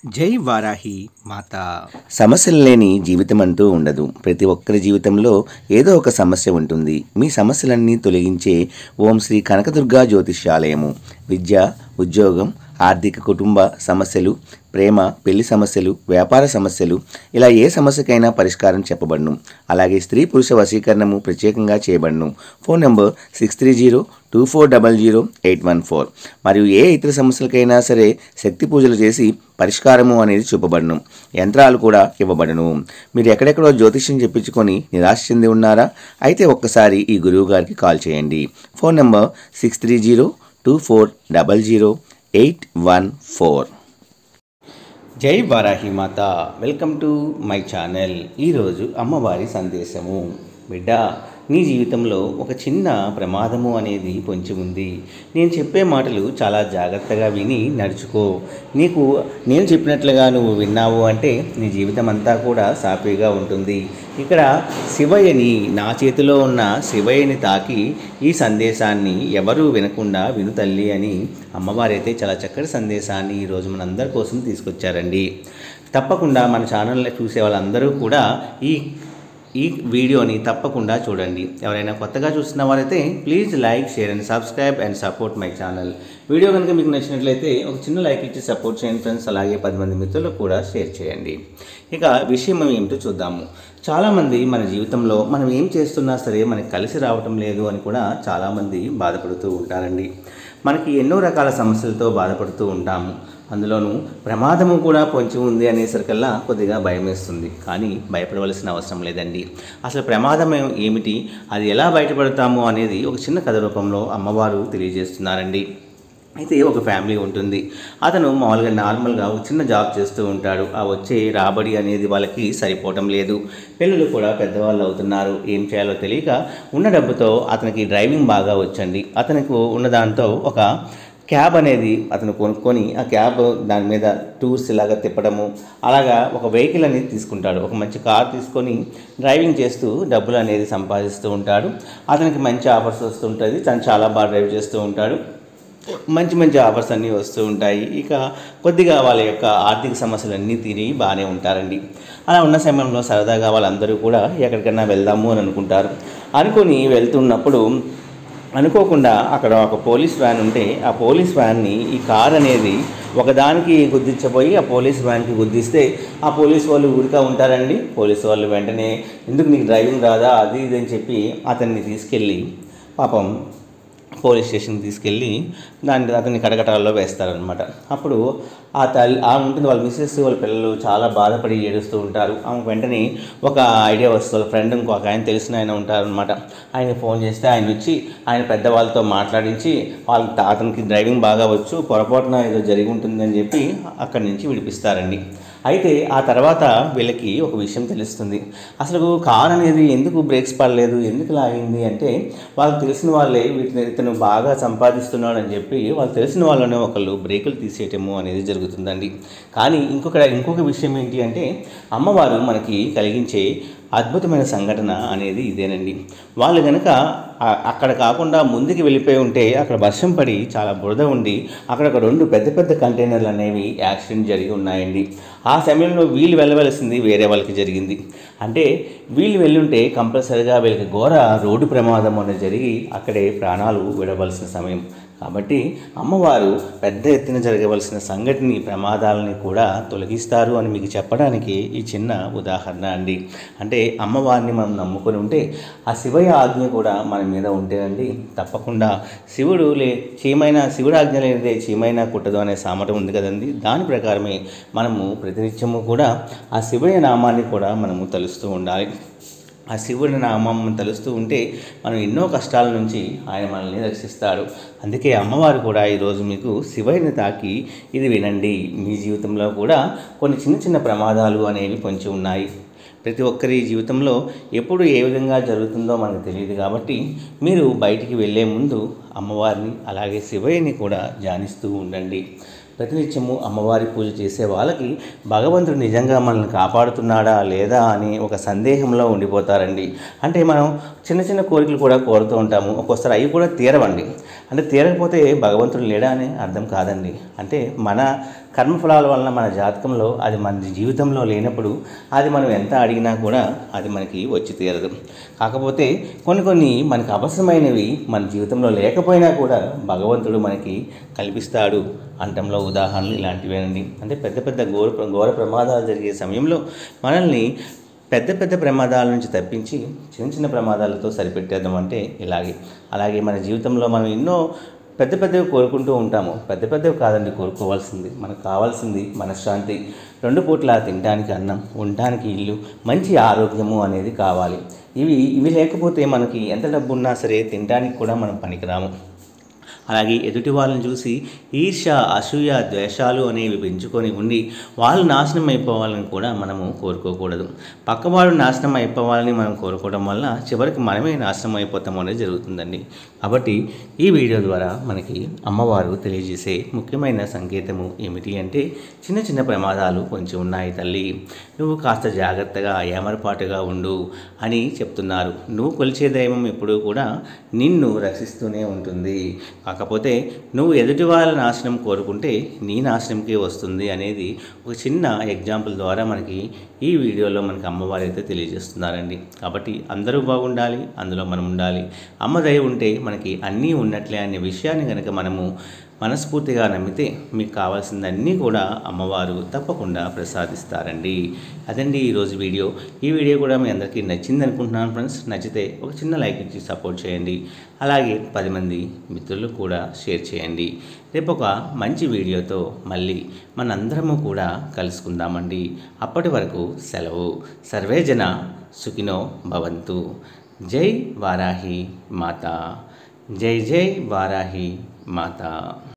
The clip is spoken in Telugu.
జై వారాహి మాత. సమస్యలు లేని జీవితం అంటూ ఉండదు. ప్రతి ఒక్కరి జీవితంలో ఏదో ఒక సమస్య ఉంటుంది. మీ సమస్యలన్నీ తొలగించే ఓం శ్రీ కనకదుర్గా జ్యోతిష్యాలయము. విద్య, ఉద్యోగం, ఆర్థిక, కుటుంబ సమస్యలు, ప్రేమ, పెళ్లి సమస్యలు, వ్యాపార సమస్యలు, ఇలా ఏ సమస్యకైనా పరిష్కారం చెప్పబడును. అలాగే స్త్రీ పురుష వశీకరణము ప్రత్యేకంగా చేయబడును. Phone number 6302400814. మరియు ఏ ఇతర సమస్యలకైనా సరే శక్తి పూజలు చేసి పరిష్కారము అనేది చూపబడును. యంత్రాలు కూడా ఇవ్వబడును. మీరు ఎక్కడెక్కడో జ్యోతిష్యం చెప్పించుకొని నిరాశ చెంది ఉన్నారా? అయితే ఒక్కసారి ఈ గురువు గారికి కాల్ చేయండి. Phone number 6302400814. జై వారాహి మాత. Welcome to my channel. ఈరోజు అమ్మవారి సందేశము. బిడ్డ, నీ జీవితంలో ఒక చిన్న ప్రమాదము అనేది పొంచి ఉంది. నేను చెప్పే మాటలు చాలా జాగ్రత్తగా విని నడుచుకో. నేను చెప్పినట్లుగా నువ్వు విన్నావు అంటే నీ జీవితం అంతా కూడా సాఫీగా ఉంటుంది. ఇక్కడ శివయ్యని, నా చేతిలో ఉన్న శివయ్యని తాకి ఈ సందేశాన్ని ఎవరూ వినకుండా విను తల్లి అని అమ్మవారైతే చాలా చక్కటి సందేశాన్ని ఈరోజు మనందరి కోసం తీసుకొచ్చారండి. తప్పకుండా మన ఛానల్ని చూసే వాళ్ళందరూ కూడా ఈ వీడియోని తప్పకుండా చూడండి. ఎవరైనా కొత్తగా చూస్తున్న వారైతే please like, share and subscribe and support my channel. Video కనుక మీకు నచ్చినట్లయితే ఒక చిన్న లైక్ ఇచ్చి సపోర్ట్ చేయండి ఫ్రెండ్స్. అలాగే 10 మంది మిత్రులకు కూడా షేర్ చేయండి. ఇక విషయం ఏమిటో చూద్దాము. చాలామంది మన జీవితంలో మనం ఏం చేస్తున్నా సరే మనకి కలిసి రావటం లేదు అని కూడా చాలామంది బాధపడుతూ ఉంటారండి. మనకి ఎన్నో రకాల సమస్యలతో బాధపడుతూ ఉంటాము. అందులోనూ ప్రమాదము కూడా పొంచి ఉంది అనేసరికల్లా కొద్దిగా భయం వేస్తుంది. కానీ భయపడవలసిన అవసరం లేదండి. అసలు ప్రమాదం ఏమిటి, అది ఎలా బయటపడతాము అనేది ఒక చిన్న కథ రూపంలో అమ్మవారు తెలియజేస్తున్నారండి. అయితే ఒక ఫ్యామిలీ ఉంటుంది. అతను నార్మల్గా ఒక చిన్న జాబ్ చేస్తూ ఉంటాడు. ఆ వచ్చే రాబడి అనేది వాళ్ళకి సరిపోవటం లేదు. పిల్లలు కూడా పెద్దవాళ్ళు అవుతున్నారు. ఏం చేయాలో తెలియక ఉన్న డబ్బుతో అతనికి డ్రైవింగ్ బాగా వచ్చండి. అతనికి ఉన్న దాంతో ఒక క్యాబ్ అనేది అతను కొనుక్కొని ఆ క్యాబ్ దాని మీద టూర్స్ ఇలాగా తిప్పడము, అలాగా ఒక వెహికల్ అనేది తీసుకుంటాడు. ఒక మంచి కార్ తీసుకొని డ్రైవింగ్ చేస్తూ డబ్బులు అనేది సంపాదిస్తూ ఉంటాడు. అతనికి మంచి ఆఫర్స్ వస్తుంటుంది. తను చాలా బాగా డ్రైవ్ చేస్తూ ఉంటాడు. మంచి ఆఫర్స్ అన్నీ వస్తూ ఉంటాయి. ఇక కొద్దిగా వాళ్ళ యొక్క ఆర్థిక సమస్యలన్నీ తీరి బాగానే ఉంటారండి. అలా ఉన్న సమయంలో సరదాగా వాళ్ళందరూ కూడా ఎక్కడికైనా వెళ్దాము అని అనుకుంటారు. అనుకొని వెళ్తున్నప్పుడు అనుకోకుండా అక్కడ ఒక పోలీస్ వ్యాన్ ఉంటే ఆ పోలీస్ వ్యాన్ని ఈ కార్ అనేది ఒకదానికి గుద్దించబోయి ఆ పోలీస్ వ్యాన్కి గుద్దిస్తే ఆ పోలీస్ వాళ్ళు ఊరికా ఉంటారండి. పోలీసు వాళ్ళు వెంటనే ఎందుకు నీకు డ్రైవింగ్ రాదా అది ఇది అని చెప్పి అతన్ని తీసుకెళ్ళి పాపం పోలీస్ స్టేషన్కి తీసుకెళ్ళి అతన్ని కటకటాల్లో వేస్తారనమాట. అప్పుడు ఉంటుంది వాళ్ళ మిస్సెస్, వాళ్ళ పిల్లలు చాలా బాధపడి ఏడుస్తూ ఉంటారు. ఆమె వెంటనే ఒక ఐడియా వస్తుంది. వాళ్ళ ఫ్రెండ్ ఇంకొక ఆయన తెలిసిన ఆయన ఉంటారనమాట. ఆయన ఫోన్ చేస్తే ఆయన వచ్చి ఆయన పెద్దవాళ్ళతో మాట్లాడించి అతనికి డ్రైవింగ్ బాగా వచ్చు, పొరపాటున ఏదో జరిగి ఉంటుందని చెప్పి అక్కడి నుంచి విడిపిస్తారండి. అయితే ఆ తర్వాత వీళ్ళకి ఒక విషయం తెలుస్తుంది. అసలు కార్ అనేది ఎందుకు బ్రేక్స్ పడలేదు, ఎందుకు లాగింది అంటే వాళ్ళకి తెలిసిన వాళ్ళే ఇతను బాగా సంపాదిస్తున్నాడు అని చెప్పి వాళ్ళు తెలిసిన వాళ్ళనే ఒకళ్ళు బ్రేకులు తీసేయటము అనేది జరుగుతుందండి. కానీ ఇంకొక విషయం ఏంటి అంటే అమ్మవారు మనకి కలిగించే అద్భుతమైన సంఘటన అనేది ఇదేనండి. వాళ్ళు కనుక అక్కడ కాకుండా ముందుకు వెళ్ళిపోయి ఉంటే అక్కడ వర్షం పడి చాలా బురద ఉండి అక్కడ ఒక 2 పెద్ద కంటైనర్లు అనేవి యాక్సిడెంట్ జరిగి ఉన్నాయండి. ఆ సమయంలో వీళ్ళు వెళ్ళవలసింది వేరే వాళ్ళకి జరిగింది. అంటే వీళ్ళు వెళ్ళుంటే కంపల్సరిగా వీళ్ళకి ఘోర రోడ్డు ప్రమాదం అనేది జరిగి అక్కడే ప్రాణాలు విడవలసిన సమయం. కాబట్టి అమ్మవారు పెద్ద ఎత్తున జరగవలసిన సంఘటన ప్రమాదాలని కూడా తొలగిస్తారు అని మీకు చెప్పడానికి ఈ చిన్న ఉదాహరణ అండి. అంటే అమ్మవారిని మనం నమ్ముకొని ఉంటే ఆ శివయ్య ఆజ్ఞ కూడా మన మీద ఉంటేనండి తప్పకుండా శివుడు ఆజ్ఞ లేనిదే చీమైనా కుట్టదు అనే సామెత ఉంది కదండి. దాని ప్రకారమే మనము ప్రతినిత్యము కూడా ఆ శివయ్య నామాన్ని కూడా మనము తలుస్తూ ఉండాలి. ఆ శివుడి నామం తలుస్తూ ఉంటే మనం ఎన్నో కష్టాల నుంచి ఆయన మనల్ని రక్షిస్తాడు. అందుకే అమ్మవారు కూడా ఈరోజు మీకు శివయ్యని తాకి ఇది వినండి. మీ జీవితంలో కూడా కొన్ని చిన్న ప్రమాదాలు అనేవి పొంచి ఉన్నాయి. ప్రతి ఒక్కరి జీవితంలో ఎప్పుడు ఏ విధంగా జరుగుతుందో మనకు తెలియదు. కాబట్టి మీరు బయటికి వెళ్ళే ముందు అమ్మవారిని అలాగే శివయ్యని కూడా ధ్యానిస్తూ ఉండండి. ప్రతినిత్యము అమ్మవారి పూజ చేసే వాళ్ళకి భగవంతుడు నిజంగా మనల్ని కాపాడుతున్నాడా లేదా అని ఒక సందేహంలో ఉండిపోతారండి. అంటే మనం చిన్న కోరికలు కూడా కోరుతూ ఉంటాము. ఒక్కోసారి అవి కూడా తీరవండి. అంటే తీరకపోతే భగవంతుడు లేడా అని అర్థం కాదండి. అంటే మన కర్మఫలాల వలన మన జాతకంలో అది మన జీవితంలో లేనప్పుడు అది మనం ఎంత అడిగినా కూడా అది మనకి వచ్చి తీరదు. కాకపోతే కొన్ని మనకు అవసరమైనవి మన జీవితంలో లేకపోయినా కూడా భగవంతుడు మనకి కల్పిస్తాడు అంటంలో ఉదాహరణలు ఇలాంటివేనండి. అంటే పెద్ద ఘోర ప్రమాదాలు జరిగే సమయంలో మనల్ని పెద్ద ప్రమాదాల నుంచి తప్పించి చిన్న ప్రమాదాలతో సరిపెట్టేద్దాం అంటే అలాగే మన జీవితంలో మనం ఎన్నో పెద్దవి కోరుకుంటూ ఉంటాము. పెద్దవి కాదండి కోరుకోవాల్సింది, మనకు కావాల్సింది మనశ్శాంతి, 2 పూట్ల తినడానికి అన్నం, ఉండడానికి ఇల్లు, మంచి ఆరోగ్యము అనేది కావాలి. ఇవి లేకపోతే మనకి ఎంత డబ్బు ఉన్నా సరే తినడానికి కూడా మనం పనికిరాము. అలాగే ఎదుటి వాళ్ళని చూసి ఈర్ష్య, అసూయ, ద్వేషాలు అనేవి పెంచుకొని ఉండి వాళ్ళు నాశనం అయిపోవాలని కూడా మనము కోరుకోకూడదు. పక్కవాడు నాశనం అయిపోవాలని మనం కోరుకోవడం వల్ల చివరికి మనమే నాశనం అయిపోతాం అనేది జరుగుతుందండి. కాబట్టి ఈ వీడియో ద్వారా మనకి అమ్మవారు తెలియజేసే ముఖ్యమైన సంకేతము ఏమిటి అంటే, చిన్న ప్రమాదాలు కొంచెం ఉన్నాయి తల్లి, నువ్వు కాస్త జాగ్రత్తగా ఏమరపాటుగా ఉండు అని చెప్తున్నారు. నువ్వు కొలిచే దైవం ఎప్పుడూ కూడా నిన్ను రక్షిస్తూనే ఉంటుంది. కాకపోతే నువ్వు ఎదుటి వాళ్ళ నాశనం కోరుకుంటే నీ నాశనంకే వస్తుంది అనేది ఒక చిన్న ఎగ్జాంపుల్ ద్వారా మనకి ఈ వీడియోలో మనకి అమ్మవారు అయితే తెలియజేస్తున్నారండి. కాబట్టి అందరూ బాగుండాలి, అందులో మనం ఉండాలి. అమ్మ దయ ఉంటే మనకి అన్నీ ఉన్నట్లే అనే విషయాన్ని కనుక మనము మనస్ఫూర్తిగా నమ్మితే మీకు కావాల్సిందన్నీ కూడా అమ్మవారు తప్పకుండా ప్రసాదిస్తారండి. అదండి ఈరోజు వీడియో. ఈ వీడియో కూడా మీ అందరికీ నచ్చింది అనుకుంటున్నాను ఫ్రెండ్స్. నచ్చితే ఒక చిన్న లైక్ ఇచ్చి సపోర్ట్ చేయండి. అలాగే 10 మంది మిత్రులకు కూడా షేర్ చేయండి. రేపు ఒక మంచి వీడియోతో మళ్ళీ మనందరము కూడా కలుసుకుందామండి. అప్పటి వరకు సెలవు. సర్వే జన సుఖినో భవంతు. జై వారాహి మాత. జై వారాహి మాత.